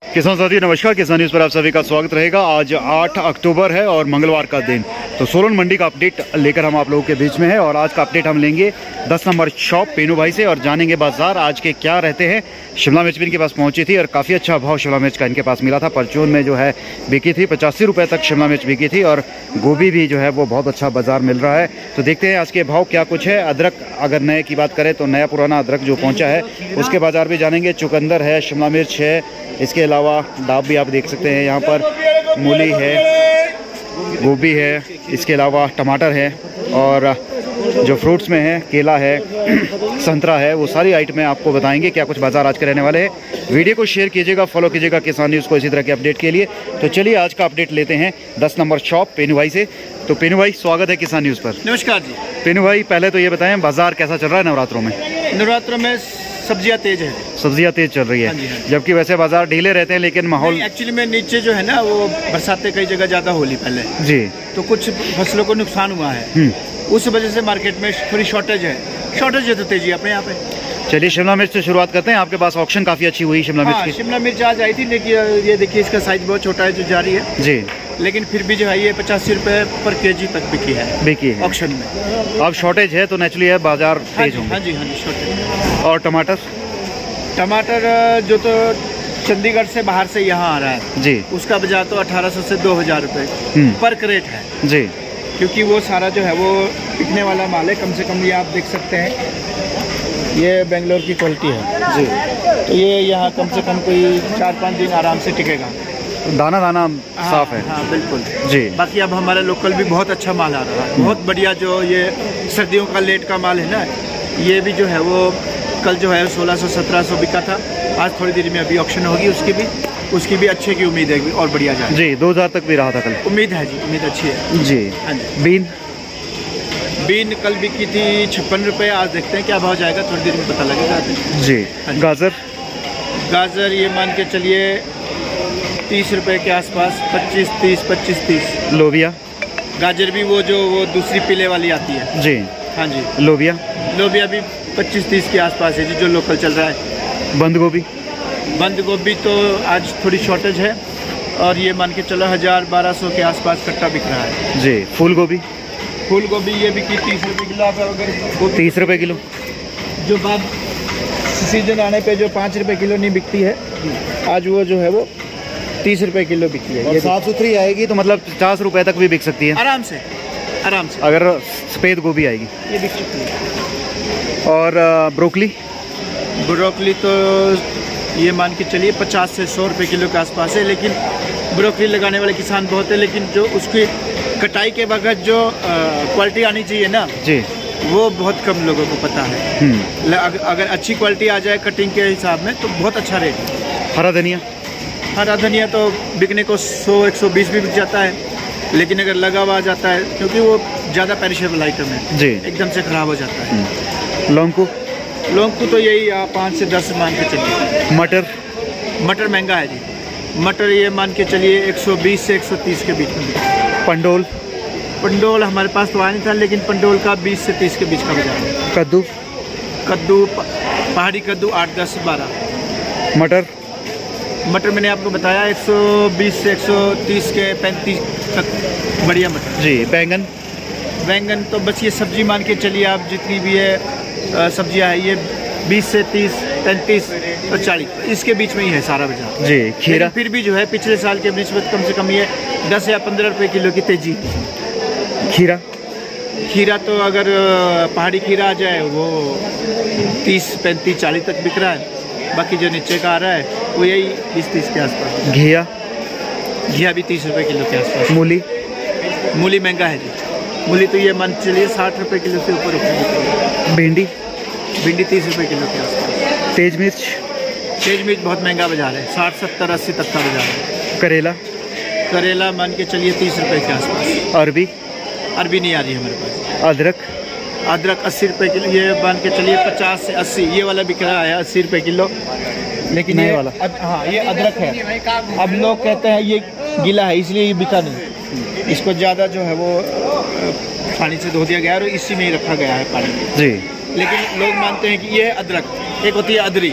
किसान साथी नमस्कार। किसान न्यूज़ पर आप सभी का स्वागत रहेगा। आज 8 अक्टूबर है और मंगलवार का दिन। तो सोलन मंडी का अपडेट लेकर हम आप लोगों के बीच में है और आज का अपडेट हम लेंगे 10 नंबर शॉप पेनू भाई से और जानेंगे बाजार आज के क्या रहते हैं। शिमला मिर्च भी इनके पास पहुंची थी और काफ़ी अच्छा भाव शिमला मिर्च का इनके पास मिला था। परचून में जो है बिकी थी 85 रुपये तक शिमला मिर्च बिकी थी और गोभी भी जो है वो बहुत अच्छा बाजार मिल रहा है। तो देखते हैं आज के भाव क्या कुछ है। अदरक अगर नए की बात करें तो नया पुराना अदरक जो पहुँचा है उसके बाजार भी जानेंगे। चुकंदर है, शिमला मिर्च है, इसके अलावा डाब भी आप देख सकते हैं यहाँ पर, मूली है, गोभी है, इसके अलावा टमाटर है और जो फ्रूट्स में है केला है, संतरा है, वो सारी आइटमें आपको बताएंगे क्या कुछ बाजार आज के रहने वाले हैं। वीडियो को शेयर कीजिएगा, फॉलो कीजिएगा किसान न्यूज़ को इसी तरह के अपडेट के लिए। तो चलिए आज का अपडेट लेते हैं 10 नंबर शॉप पेनू भाई से। तो पेनू भाई स्वागत है किसान न्यूज़ पर। नमस्कार जी। पेनू भाई पहले तो ये बताएं बाजार कैसा चल रहा है नवरात्रों में? नवरात्रों में सब्जियां तेज है। सब्जियां तेज चल रही है। हाँ जी, हाँ जी। जबकि वैसे बाजार ढीले रहते हैं लेकिन माहौल एक्चुअली में नीचे जो है ना वो बरसातें कई जगह ज़्यादा होली पहले जी, तो कुछ फसलों को नुकसान हुआ है, उस वजह से मार्केट में थोड़ी शॉर्टेज है तो तेजी अपने यहाँ पे। चलिए शिमला मिर्च से शुरुआत करते हैं। आपके पास ऑक्शन काफ़ी अच्छी हुई शिमला मिर्च की। शिमला मिर्च आज आई थी लेकिन ये देखिए इसका साइज बहुत छोटा है जो जारी है जी, लेकिन फिर भी जो है ये 85 रुपये पर केजी तक बिकी है ऑक्शन में। अब शॉर्टेज है तो नेचुरली है बाजार तेज होंगे। हाँ जी शॉर्टेज। और टमाटर जो तो चंडीगढ़ से बाहर से यहाँ आ रहा है जी, उसका बाजार तो 1800 से 2000 रुपये पर क्रेट है जी, क्योंकि वो सारा जो है वो बिकने वाला माल है। कम से कम ये आप देख सकते हैं ये बेंगलोर की क्वालिटी है जी, तो ये यहाँ कम से कम कोई 4-5 दिन आराम से टिकेगा। दाना साफ है। हाँ बिल्कुल जी। बाकी अब हमारे लोकल भी बहुत अच्छा माल आ रहा है, बहुत बढ़िया। जो ये सर्दियों का लेट का माल है ना, ये भी जो है वो कल जो है 1600-1700 बिका था। आज थोड़ी देर में अभी ऑक्शन होगी उसकी भी अच्छे की उम्मीद है और बढ़िया जाए जी। 2000 तक भी रहा था कल। उम्मीद है जी, उम्मीद अच्छी है जी। हाँ जी। बीन कल बिकी थी 56 रुपये। आज देखते हैं क्या भाव जाएगा, थोड़ी देर में पता लगेगा जी। गाजर ये मान के चलिए 30 रुपये के आसपास, 25-30। लोबिया गाजर भी वो दूसरी पीले वाली आती है जी। हाँ जी। लोबिया भी 25-30 के आसपास है जी, जो लोकल चल रहा है। बंद गोभी तो आज थोड़ी शॉर्टेज है और ये मान के चलो 1000-1200 के आसपास कट्टा बिक रहा है जी। फूल गोभी ये बिकी 30 रुपये किलो। अगर 30 रुपये किलो जो बाद सीजन आने पे जो 5 रुपये किलो नहीं बिकती है, आज वो जो है वो 30 रुपये किलो बिकी है। ये साफ सुथरी आएगी तो मतलब 50 रुपये तक भी बिक सकती है आराम से अगर सफ़ेद गोभी आएगी ये बिक सकती है। और ब्रोकली तो ये मान के चलिए 50 से 100 रुपये किलो के आसपास है। लेकिन ब्रोकली लगाने वाले किसान बहुत है, लेकिन जो उसकी कटाई के वक्त जो क्वालिटी आनी चाहिए ना जी, वो बहुत कम लोगों को पता है। अगर अच्छी क्वालिटी आ जाए कटिंग के हिसाब में तो बहुत अच्छा रेट है। हरा धनिया तो बिकने को 100-120 भी बिक जाता है, लेकिन अगर लगा हुआ जाता है क्योंकि वो ज़्यादा पेरिशेबल आइटम है जी, एकदम से ख़राब हो जाता है। लौंग को तो यही 5 से 10 मान के चलिए। मटर महंगा है जी। मटर ये मान के चलिए 120 से 130 के बीच में। पंडोल हमारे पास तो आया नहीं था, लेकिन पंडोल का 20 से 30 के बीच का बाजार है। कद्दू पहाड़ी कद्दू 8, 10, 12। मटर मैंने आपको बताया 120 से 130 के 35 तक बढ़िया मटर जी। बैंगन तो बस ये सब्जी मान के चलिए आप, जितनी भी है सब्जियां है ये 20 से 30, 35 और 40 इसके बीच में ही है सारा बाजार जी। खीरा फिर भी जो है पिछले साल के बीच में कम से कम ये 10 या 15 रुपये किलो की तेजी। खीरा तो अगर पहाड़ी खीरा आ जाए वो 30, 35, 40 तक बिक रहा है। बाकी जो नीचे का आ रहा है वो यही 20-30 के आसपास। घिया भी 30 रुपये किलो के आसपास। मूली महंगा है जी। मूली तो ये मान चलिए 60 रुपये किलो से ऊपर। भिंडी 30 रुपये किलो के आसपास। तेज मिर्च बहुत महंगा बाजार है, 60, 70, 80 तक का बाजार है। करेला मान के चलिए 30 रुपये के आसपास। अरबी नहीं आ रही है हमारे पास। अदरक 80 रुपये किलो, ये मान के चलिए 50 से 80। ये वाला बिक रहा है 80 रुपये किलो, लेकिन ये वाला हाँ ये अदरक है। अब लोग कहते हैं ये गीला है इसलिए ये बिका नहीं। इसको ज़्यादा जो है वो पानी से धो दिया गया है और इसी में ही रखा गया है पानी जी। लेकिन लोग मानते हैं कि ये अदरक एक होती है अदरी,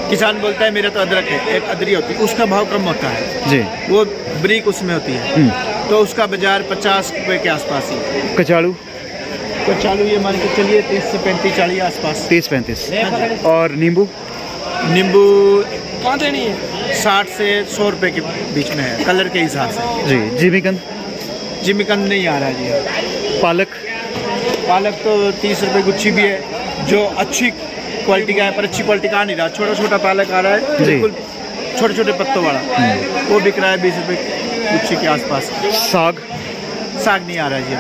किसान बोलता है मेरा तो अदरक है, एक अदरी होती है, उसका भाव कम होता है जी, वो ब्रीक उसमें होती है, तो उसका बाजार 50 रुपये के आसपास ही। कचालू? कचालू ये मान के चलिए 30 से 35 40 आसपास। 30-35। और नींबू? नींबू 60 से 100 रुपये के बीच में है, कलर के हिसाब से जी। जिमीकंद? जिमीकंद नहीं आ रहा है जी। पालक? पालक तो 30 रुपये गुच्छी भी है, जो अच्छी क्वालिटी का है, पर अच्छी क्वालिटी का आ नहीं रहा, छोटा छोटा पालक आ रहा है बिल्कुल छोटे छोटे पत्तों वाला, वो बिक रहा है 20 रुपये गुच्छी के आसपास। साग? साग नहीं आ रहा है जी।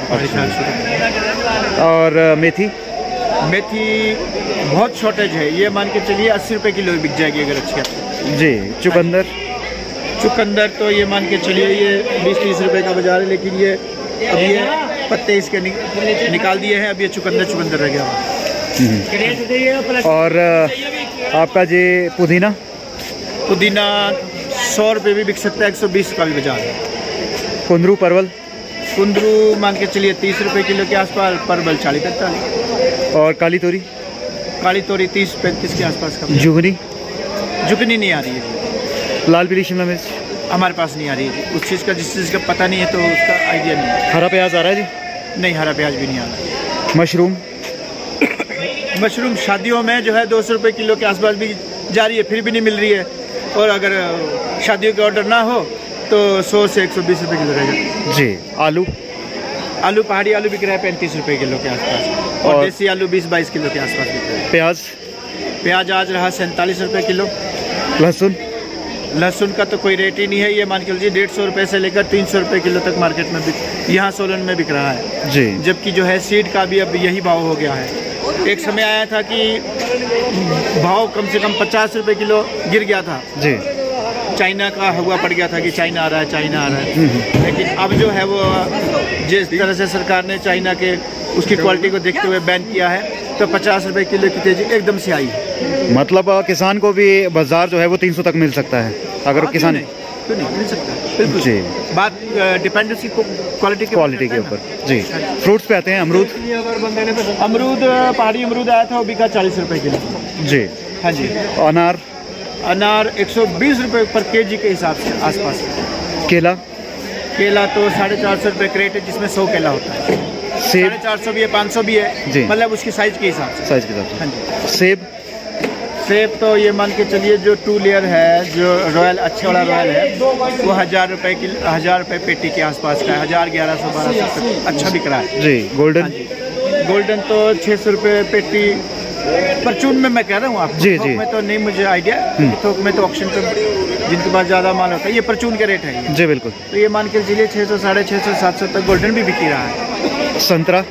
और मेथी? मेथी बहुत शॉर्टेज है, ये मान के चलिए 80 रुपये किलो बिक जाएगी अगर अच्छी है जी। चुकंदर? चुकंदर तो ये मान के चलिए ये 20-30 रुपये का बाजार है, लेकिन ये अब ये पत्ते इसके निकाल दिए हैं, अब ये चुकंदर रह गया। और आपका जी पुदीना? पुदीना 100 रुपये भी बिक सकता है, 120 का भी बाजार है। कुंदरू परवल? कुंदरू मान के चलिए 30 रुपये किलो के आसपास, परवल 40-45। और काली तोरी? काली तोरी 30-35 के आसपास का। जुगनी? जुगनी नहीं आ रही है जी। लाल पीली शिमला मिर्च? हमारे पास नहीं आ रही है जी, उस चीज़ का जिस चीज़ का पता नहीं है तो उसका आइडिया नहीं है। हरा प्याज आ रहा है जी? नहीं, हरा प्याज भी नहीं आ रहा है। मशरूम? मशरूम शादियों में जो है 200 रुपये किलो के आसपास भी जा रही है, फिर भी नहीं मिल रही है, और अगर शादियों के ऑर्डर ना हो तो 100 से 120 रुपये किलो रहेगा जी। आलू? आलू पहाड़ी आलू बिक रहा है 35 रुपये किलो के आसपास, और देसी आलू 20-22 किलो के आसपास बिक रहा है। प्याज? प्याज आज रहा 47 रुपये किलो। लहसुन? लहसुन का तो कोई रेट ही नहीं है, ये मान के लीजिए 150 रुपये से लेकर 300 रुपये किलो तक मार्केट में यहाँ सोलन में बिक रहा है जी। जबकि जो है सीड का भी अब यही भाव हो गया है। एक समय आया था कि भाव कम से कम 50 रुपये किलो गिर गया था जी, चाइना का हुआ पड़ गया था कि चाइना आ रहा है, लेकिन अब जो है वो जिस तरह से सरकार ने चाइना के उसकी क्वालिटी को देखते हुए बैन किया है, तो 50 रुपये किलो की तेजी एकदम से आई है। मतलब किसान को भी बाजार जो है वो 300 तक मिल सकता है अगर किसान? क्यों नहीं मिल सकता, बिल्कुल जी। बात डिपेंड उसकी क्वालिटी के ऊपर जी। फ्रूट्स पे आते हैं। अमरूद? अमरूद पहाड़ी अमरूद आया था, वो बिका 40 रुपये किलो जी। हाँ जी। अनार? अनार 120 रुपये पर केजी के हिसाब से आसपास। केला? केला तो 450 रुपये क्रेट है, जिसमें 100 केला होता है। सेब? 450 भी है, 500 भी है जी, मतलब उसकी साइज के हिसाब से। साइज के हिसाब से। हाँ जी। सेब? सेब तो ये मान के चलिए जो 2 लेयर है, जो रॉयल अच्छे वाला रॉयल है, वो 1000 रुपये की 1000 रुपये पेटी के आसपास का है, 1000, 1100, 1200 अच्छा बिक रहा है जी। गोल्डन? गोल्डन तो 600 रुपये पेटी परचून में मैं कह रहा हूँ आपको। जी थोक जी। में तो नहीं मुझे आइडिया, थोक में तो ऑक्शन पे जिनके पास ज़्यादा माल होता है, ये परचून के रेट है जी बिल्कुल। तो ये मान के चलिए 600, 650, 700 तक गोल्डन भी बिक रहा है। संतरा?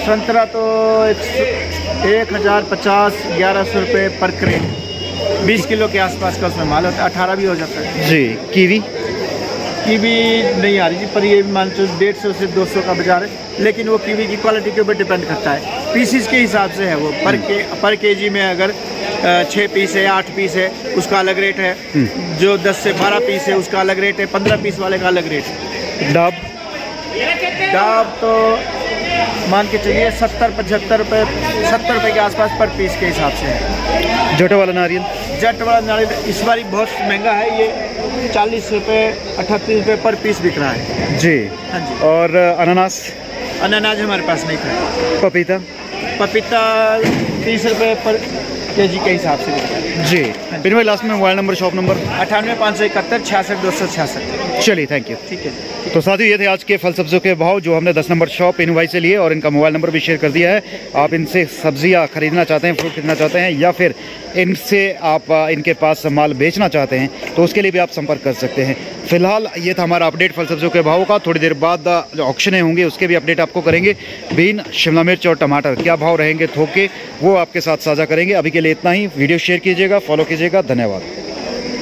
संतरा तो 1050, 1100 रुपये पर क्रेट, 20 किलो के आसपास का उसमें माल होता है, 18 भी हो जाता है जी। कीवी? कीवी नहीं आ रही जी, पर ये मान लो 150 से 200 का बाजार है, लेकिन वो कीवी की क्वालिटी के ऊपर डिपेंड करता है, पीसीस के हिसाब से है वो। पर केजी में अगर 6 पीस है, 8 पीस है, उसका अलग रेट है, जो 10 से 12 पीस है उसका अलग रेट है, 15 पीस वाले का अलग रेट है। डाब? डाब तो मान के चलिए 70-75 रुपये, 70 रुपये के आसपास पर पीस के हिसाब से है। जट वाला नारियल? जट वाला नारियल इस बार बहुत महंगा है, ये 40 रुपये, 38 रुपये पर पीस बिक रहा है जी। हाँ जी। और अनानास? अनानास हमारे पास नहीं था। पपीता? पपीता 30 रुपये पर केजी के हिसाब से बिक रहा है जी। फिर भाई लास्ट में मोबाइल नंबर, शॉप नंबर? 98 571 66 266। चलिए, थैंक यू। ठीक है। तो साथियों, ये थे आज के फल सब्जियों के भाव जो हमने 10 नंबर शॉप पेनू भाई से लिए, और इनका मोबाइल नंबर भी शेयर कर दिया है। आप इनसे सब्जियां खरीदना चाहते हैं, फ्रूट खरीदना चाहते हैं, या फिर इनसे आप इनके पास माल बेचना चाहते हैं, तो उसके लिए भी आप संपर्क कर सकते हैं। फिलहाल ये था हमारा अपडेट फल सब्जियों के भाव का। थोड़ी देर बाद जो ऑक्शनें होंगे उसके भी अपडेट आपको करेंगे। बीन, शिमला मिर्च और टमाटर क्या भाव रहेंगे थोक के, वो आपके साथ साझा करेंगे। अभी के लिए इतना ही। वीडियो शेयर कीजिएगा, फॉलो कीजिएगा। धन्यवाद।